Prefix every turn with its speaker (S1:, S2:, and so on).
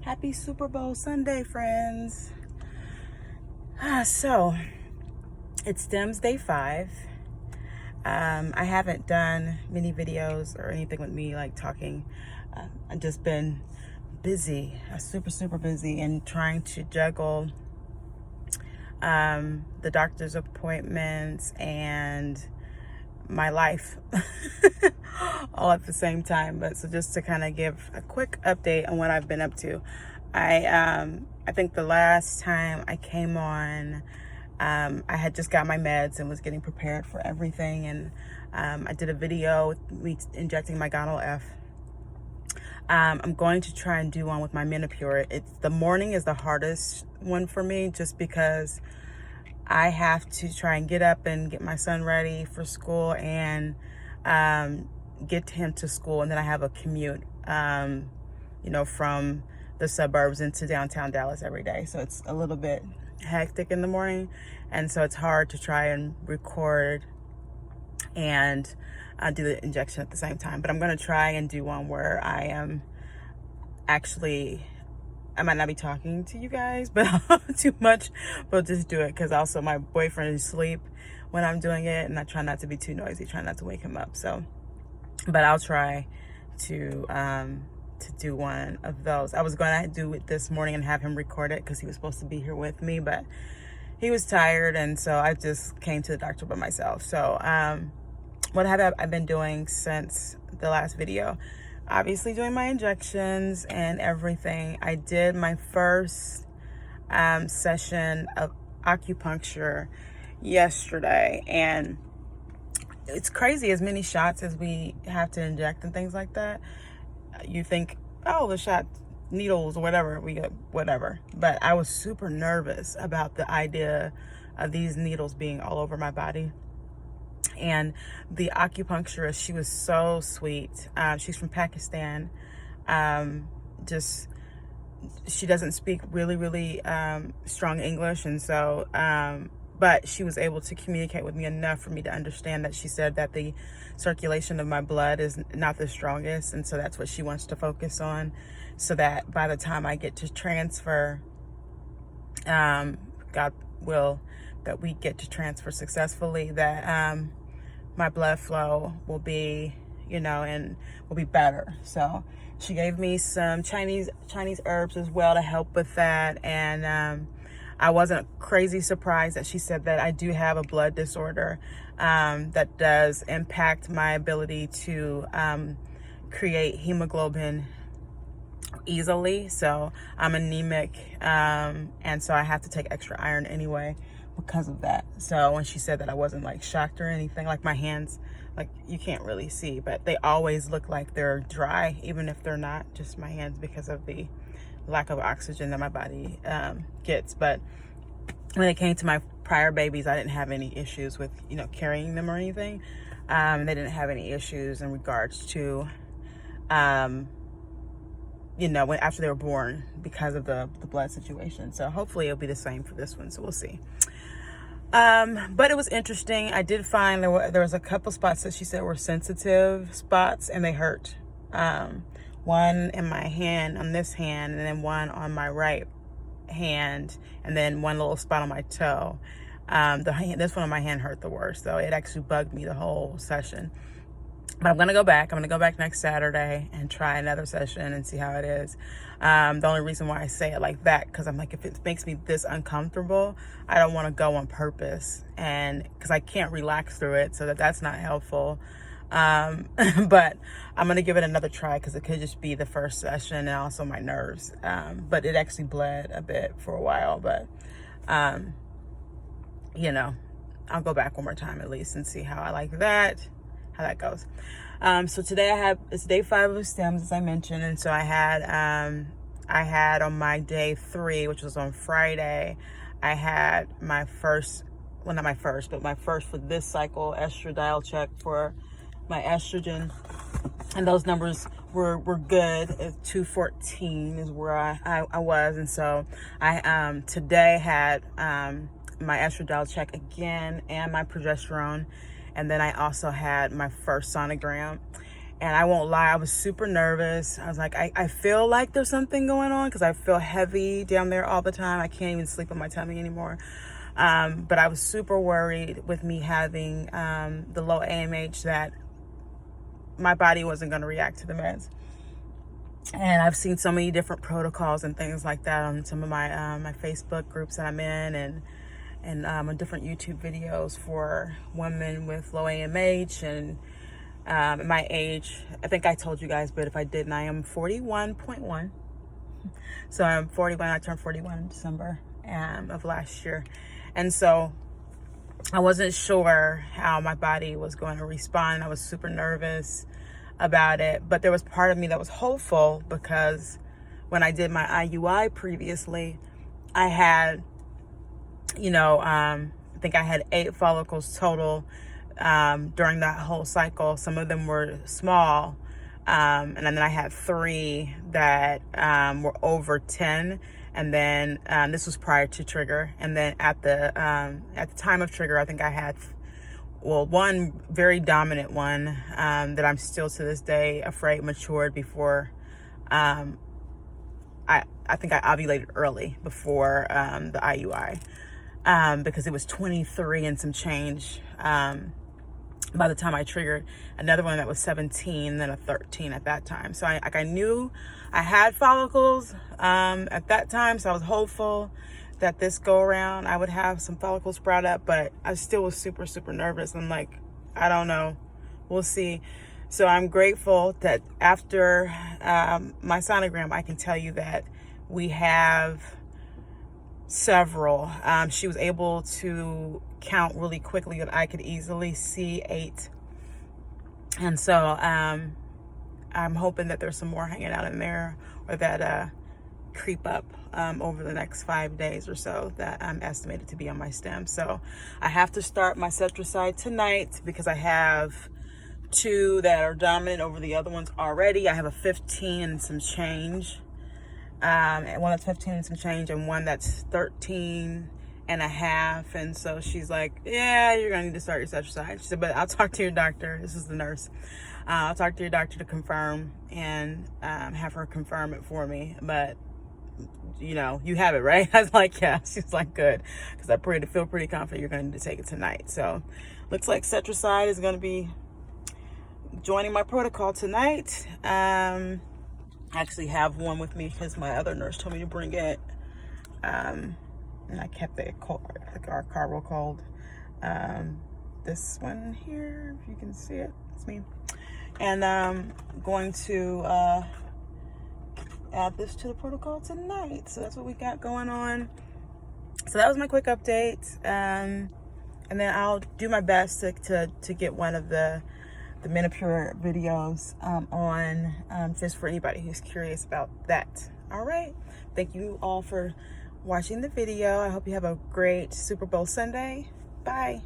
S1: Happy Super Bowl Sunday, friends. So, it's STIMS Day 5. I haven't done many videos or anything with me like talking. I've just been busy, super busy, and trying to juggle the doctor's appointments and my life all at the same time. But so just to kind of give a quick update on what I've been up to, I think the last time I came on, I had just got my meds and was getting prepared for everything, and I did a video with me injecting my Gonal F. I'm going to try and do one with my Menopur. The morning is the hardest one for me, just because I have to try and get up and get my son ready for school and get him to school, and then I have a commute, from the suburbs into downtown Dallas every day. So it's a little bit hectic in the morning, and so it's hard to try and record and do the injection at the same time. But I'm going to try and do one where I might not be talking to you guys, but too much, but just do it, because also my boyfriend is asleep when I'm doing it, and I try not to be too noisy, try not to wake him up. So, but I'll try to do one of those. I was going to do it this morning and have him record it, because he was supposed to be here with me, but he was tired, and so I just came to the doctor by myself. So what have I been doing since the last video? Obviously doing my injections and everything. I did my first session of acupuncture yesterday, and it's crazy, as many shots as we have to inject and things like that. You think, oh, the shot, needles or whatever, we get whatever. But I was super nervous about the idea of these needles being all over my body. And the acupuncturist, she was so sweet. She's from Pakistan. She doesn't speak really strong English, and so but she was able to communicate with me enough for me to understand that she said that the circulation of my blood is not the strongest, and so that's what she wants to focus on, so that by the time I get to transfer, God will that we get to transfer successfully, that my blood flow will be, and will be better. So she gave me some Chinese herbs as well to help with that. And I wasn't crazy surprised that she said that I do have a blood disorder that does impact my ability to create hemoglobin easily. So I'm anemic, and so I have to take extra iron anyway because of that. So when she said that, I wasn't like shocked or anything. Like my hands, like you can't really see, but they always look like they're dry, even if they're not, just my hands, because of the lack of oxygen that my body gets. But when it came to my prior babies, I didn't have any issues with carrying them or anything. They didn't have any issues in regards to when after they were born, because of the blood situation. So hopefully it'll be the same for this one, so we'll see. But it was interesting. I did find there was a couple spots that she said were sensitive spots, and they hurt. One in my hand, on this hand, and then one on my right hand, and then one little spot on my toe. This one on my hand hurt the worst, so it actually bugged me the whole session. But I'm going to go back. I'm going to go back next Saturday and try another session and see how it is. The only reason why I say it like that, because I'm like, if it makes me this uncomfortable, I don't want to go on purpose, and because I can't relax through it, so that's not helpful. But I'm going to give it another try, because it could just be the first session and also my nerves. But it actually bled a bit for a while, but, I'll go back one more time at least and see how I like that. How that goes. So today it's day 5 of STIMS, as I mentioned, and so I had on my day 3, which was on Friday, I had my first for this cycle estradiol check for my estrogen, and those numbers were good. 214 is where I was, and so I today had my estradiol check again and my progesterone. And then I also had my first sonogram. And I won't lie, I was super nervous. I was like, I feel like there's something going on because I feel heavy down there all the time. I can't even sleep on my tummy anymore. But I was super worried with me having the low AMH that my body wasn't going to react to the meds. And I've seen so many different protocols and things like that on some of my my Facebook groups that I'm in, and on different YouTube videos for women with low AMH and my age. I think I told you guys, but if I didn't, I am 41.1. So I'm 41. I turned 41 in December of last year. And so I wasn't sure how my body was going to respond. I was super nervous about it, but there was part of me that was hopeful because when I did my IUI previously, I had, I think I had 8 follicles total during that whole cycle. Some of them were small, and then I had 3 that were over 10. And then this was prior to trigger. And then at the time of trigger, I think I had, one very dominant one that I'm still to this day afraid matured before. I think I ovulated early before the IUI because it was 23 and some change by the time I triggered. Another one that was 17, then a 13 at that time. So I knew I had follicles at that time, so I was hopeful that this go around I would have some follicles sprout up, but I still was super, super nervous. I'm like, I don't know, we'll see. So I'm grateful that after my sonogram, I can tell you that we have several. She was able to count really quickly that I could easily see 8. And so I'm hoping that there's some more hanging out in there, or that creep up over the next 5 days or so that I'm estimated to be on my stem. So I have to start my cetroside tonight because I have 2 that are dominant over the other ones already. I have a 15 and some change, and one that's 15 and some change, and one that's 13 and a half. And so she's like, yeah, you're gonna need to start your cetroside. She said, but I'll talk to your doctor. This is the nurse. I'll talk to your doctor to confirm and have her confirm it for me. But you have it, right? I was like, yeah. She's like, good, because I feel pretty confident you're going to take it tonight. So looks like cetroside is going to be joining my protocol tonight. I actually have one with me because my other nurse told me to bring it, and I kept our car real cold. This one here, if you can see it, it's me. And I'm going to add this to the protocol tonight. So that's what we got going on. So that was my quick update. And then I'll do my best to get one of the Menopure videos on just for anybody who's curious about that. All right. Thank you all for watching the video. I hope you have a great Super Bowl Sunday. Bye.